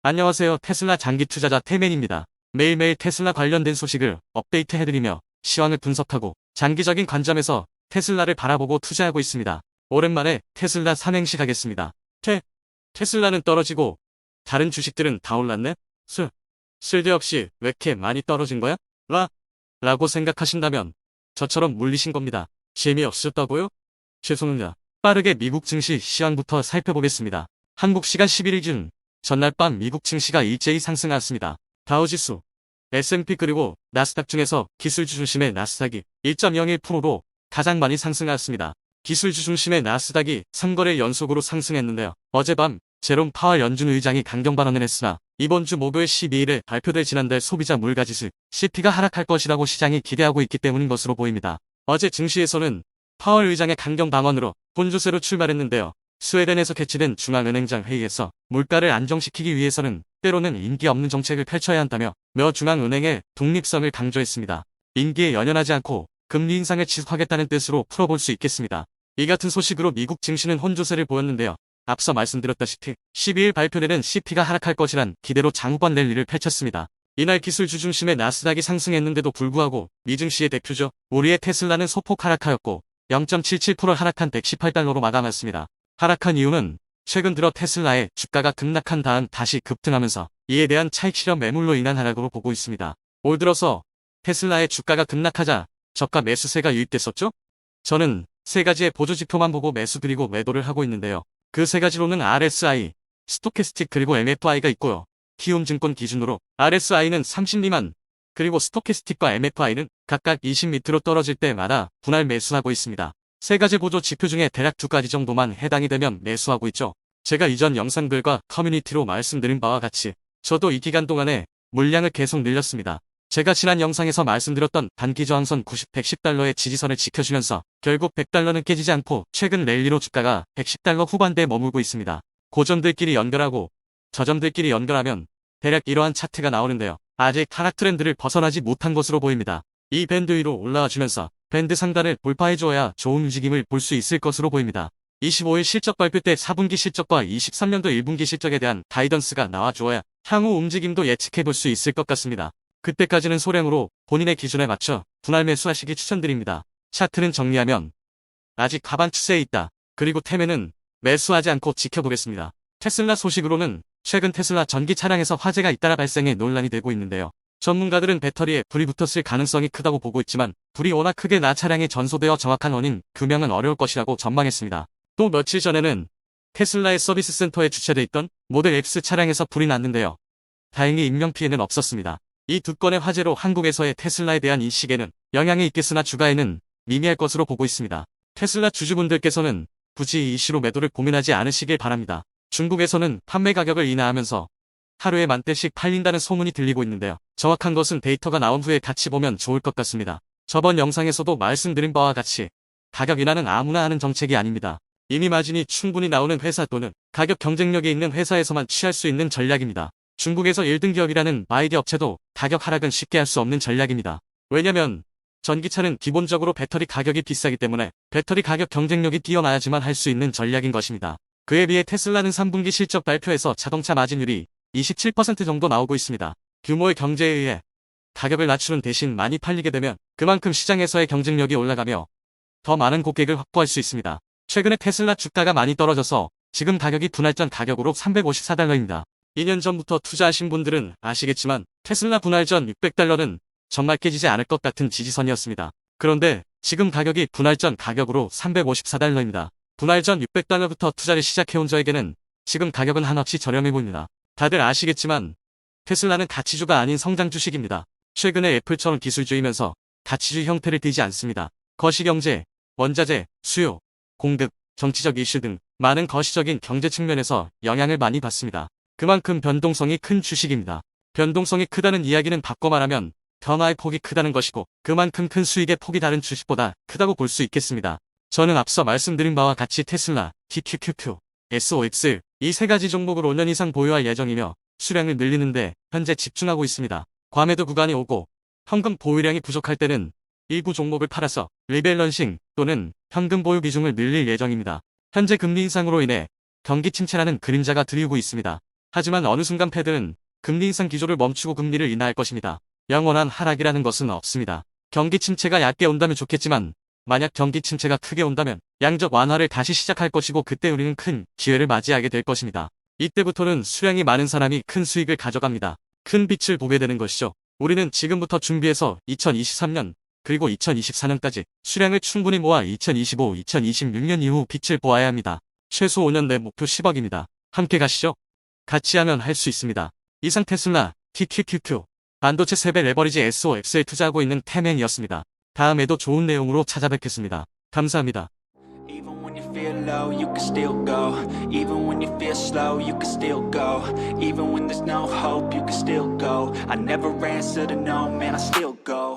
안녕하세요. 테슬라 장기 투자자 태맨입니다. 매일매일 테슬라 관련된 소식을 업데이트해드리며 시황을 분석하고 장기적인 관점에서 테슬라를 바라보고 투자하고 있습니다. 오랜만에 테슬라 삼행시 가겠습니다. 테슬라는 떨어지고 다른 주식들은 다 올랐네? 쓸데없이 왜 이렇게 많이 떨어진 거야? 라고 생각하신다면 저처럼 물리신 겁니다. 재미없었다고요? 죄송합니다. 빠르게 미국 증시 시황부터 살펴보겠습니다. 한국 시간 11일 중 전날 밤 미국 증시가 일제히 상승하였습니다. 다우지수, S&P 그리고 나스닥 중에서 기술주 중심의 나스닥이 1.01%로 가장 많이 상승하였습니다. 기술주 중심의 나스닥이 3거래 연속으로 상승했는데요. 어젯밤 제롬 파월 연준 의장이 강경 발언을 했으나 이번 주 목요일 12일에 발표될 지난달 소비자 물가지수 CPI가 하락할 것이라고 시장이 기대하고 있기 때문인 것으로 보입니다. 어제 증시에서는 파월 의장의 강경 방언으로 본주세로 출발했는데요. 스웨덴에서 개최된 중앙은행장 회의에서 물가를 안정시키기 위해서는 때로는 인기 없는 정책을 펼쳐야 한다며 며 중앙은행의 독립성을 강조했습니다. 인기에 연연하지 않고 금리 인상을 지속하겠다는 뜻으로 풀어볼 수 있겠습니다. 이 같은 소식으로 미국 증시는 혼조세를 보였는데요. 앞서 말씀드렸다시피 12일 발표되는 CPI가 하락할 것이란 기대로 장후반 랠리를 펼쳤습니다. 이날 기술주 중심의 나스닥이 상승했는데도 불구하고 미증시의 대표죠. 우리의 테슬라는 소폭 하락하였고 0.77% 하락한 118달러로 마감했습니다. 하락한 이유는 최근 들어 테슬라의 주가가 급락한 다음 다시 급등하면서 이에 대한 차익 실현 매물로 인한 하락으로 보고 있습니다. 올 들어서 테슬라의 주가가 급락하자 저가 매수세가 유입됐었죠? 저는 세 가지의 보조지표만 보고 매수 그리고 매도를 하고 있는데요. 그 세 가지로는 RSI, 스토캐스틱 그리고 MFI가 있고요. 키움증권 기준으로 RSI는 30 미만, 그리고 스토캐스틱과 MFI는 각각 20 밑으로 떨어질 때마다 분할 매수하고 있습니다. 세 가지 보조 지표 중에 대략 두 가지 정도만 해당이 되면 매수하고 있죠. 제가 이전 영상들과 커뮤니티로 말씀드린 바와 같이 저도 이 기간 동안에 물량을 계속 늘렸습니다. 제가 지난 영상에서 말씀드렸던 단기 저항선 90, 110달러의 지지선을 지켜주면서 결국 100달러는 깨지지 않고 최근 랠리로 주가가 110달러 후반대에 머물고 있습니다. 고점들끼리 연결하고 저점들끼리 연결하면 대략 이러한 차트가 나오는데요. 아직 하락 트렌드를 벗어나지 못한 것으로 보입니다. 이 밴드 위로 올라와 주면서 밴드 상단을 돌파해줘야 좋은 움직임을 볼 수 있을 것으로 보입니다. 25일 실적 발표 때 4분기 실적과 23년도 1분기 실적에 대한 가이던스가 나와주어야 향후 움직임도 예측해볼 수 있을 것 같습니다. 그때까지는 소량으로 본인의 기준에 맞춰 분할 매수하시기 추천드립니다. 차트는 정리하면 아직 하반 추세에 있다. 그리고 테맨은 매수하지 않고 지켜보겠습니다. 테슬라 소식으로는 최근 테슬라 전기 차량에서 화재가 잇따라 발생해 논란이 되고 있는데요. 전문가들은 배터리에 불이 붙었을 가능성이 크다고 보고 있지만 불이 워낙 크게 나 차량에 전소되어 정확한 원인 규명은 어려울 것이라고 전망했습니다. 또 며칠 전에는 테슬라의 서비스 센터에 주차돼 있던 모델 X 차량에서 불이 났는데요. 다행히 인명피해는 없었습니다. 이 두 건의 화재로 한국에서의 테슬라에 대한 인식에는 영향이 있겠으나 주가에는 미미할 것으로 보고 있습니다. 테슬라 주주분들께서는 굳이 이 이슈로 매도를 고민하지 않으시길 바랍니다. 중국에서는 판매 가격을 인하하면서 하루에 10,000대씩 팔린다는 소문이 들리고 있는데요. 정확한 것은 데이터가 나온 후에 같이 보면 좋을 것 같습니다. 저번 영상에서도 말씀드린 바와 같이 가격 인하는 아무나 하는 정책이 아닙니다. 이미 마진이 충분히 나오는 회사 또는 가격 경쟁력이 있는 회사에서만 취할 수 있는 전략입니다. 중국에서 1등 기업이라는 마이디 업체도 가격 하락은 쉽게 할 수 없는 전략입니다. 왜냐면 전기차는 기본적으로 배터리 가격이 비싸기 때문에 배터리 가격 경쟁력이 뛰어나야지만 할 수 있는 전략인 것입니다. 그에 비해 테슬라는 3분기 실적 발표에서 자동차 마진율이 27% 정도 나오고 있습니다. 규모의 경제에 의해 가격을 낮추는 대신 많이 팔리게 되면 그만큼 시장에서의 경쟁력이 올라가며 더 많은 고객을 확보할 수 있습니다. 최근에 테슬라 주가가 많이 떨어져서 지금 가격이 분할전 가격으로 354달러입니다. 2년 전부터 투자하신 분들은 아시겠지만 테슬라 분할전 600달러는 정말 깨지지 않을 것 같은 지지선이었습니다. 그런데 지금 가격이 분할전 가격으로 354달러입니다. 분할전 600달러부터 투자를 시작해온 저에게는 지금 가격은 한없이 저렴해 보입니다. 다들 아시겠지만 테슬라는 가치주가 아닌 성장 주식입니다. 최근에 애플처럼 기술주이면서 가치주 형태를 띠지 않습니다. 거시경제, 원자재, 수요, 공급, 정치적 이슈 등 많은 거시적인 경제 측면에서 영향을 많이 받습니다. 그만큼 변동성이 큰 주식입니다. 변동성이 크다는 이야기는 바꿔 말하면 변화의 폭이 크다는 것이고 그만큼 큰 수익의 폭이 다른 주식보다 크다고 볼 수 있겠습니다. 저는 앞서 말씀드린 바와 같이 테슬라, TQQQ, SOX 이 세 가지 종목을 5년 이상 보유할 예정이며 수량을 늘리는데 현재 집중하고 있습니다. 과매도 구간이 오고 현금 보유량이 부족할 때는 일부 종목을 팔아서 리밸런싱 또는 현금 보유 비중을 늘릴 예정입니다. 현재 금리 인상으로 인해 경기 침체라는 그림자가 드리우고 있습니다. 하지만 어느 순간 패드는 금리 인상 기조를 멈추고 금리를 인하할 것입니다. 영원한 하락이라는 것은 없습니다. 경기 침체가 얕게 온다면 좋겠지만 만약 경기 침체가 크게 온다면 양적 완화를 다시 시작할 것이고 그때 우리는 큰 기회를 맞이하게 될 것입니다. 이때부터는 수량이 많은 사람이 큰 수익을 가져갑니다. 큰 빛을 보게 되는 것이죠. 우리는 지금부터 준비해서 2023년 그리고 2024년까지 수량을 충분히 모아 2025, 2026년 이후 빛을 보아야 합니다. 최소 5년 내 목표 10억입니다. 함께 가시죠. 같이 하면 할 수 있습니다. 이상 테슬라 TQQQ 반도체 3배 레버리지 SOX에 투자하고 있는 태맨이었습니다. 다음에도 좋은 내용으로 찾아뵙겠습니다. 감사합니다. Even when you feel low, you can still go. Even when you feel slow, you can still go. Even when there's no hope, you can still go. I never answer to no, man, I still go.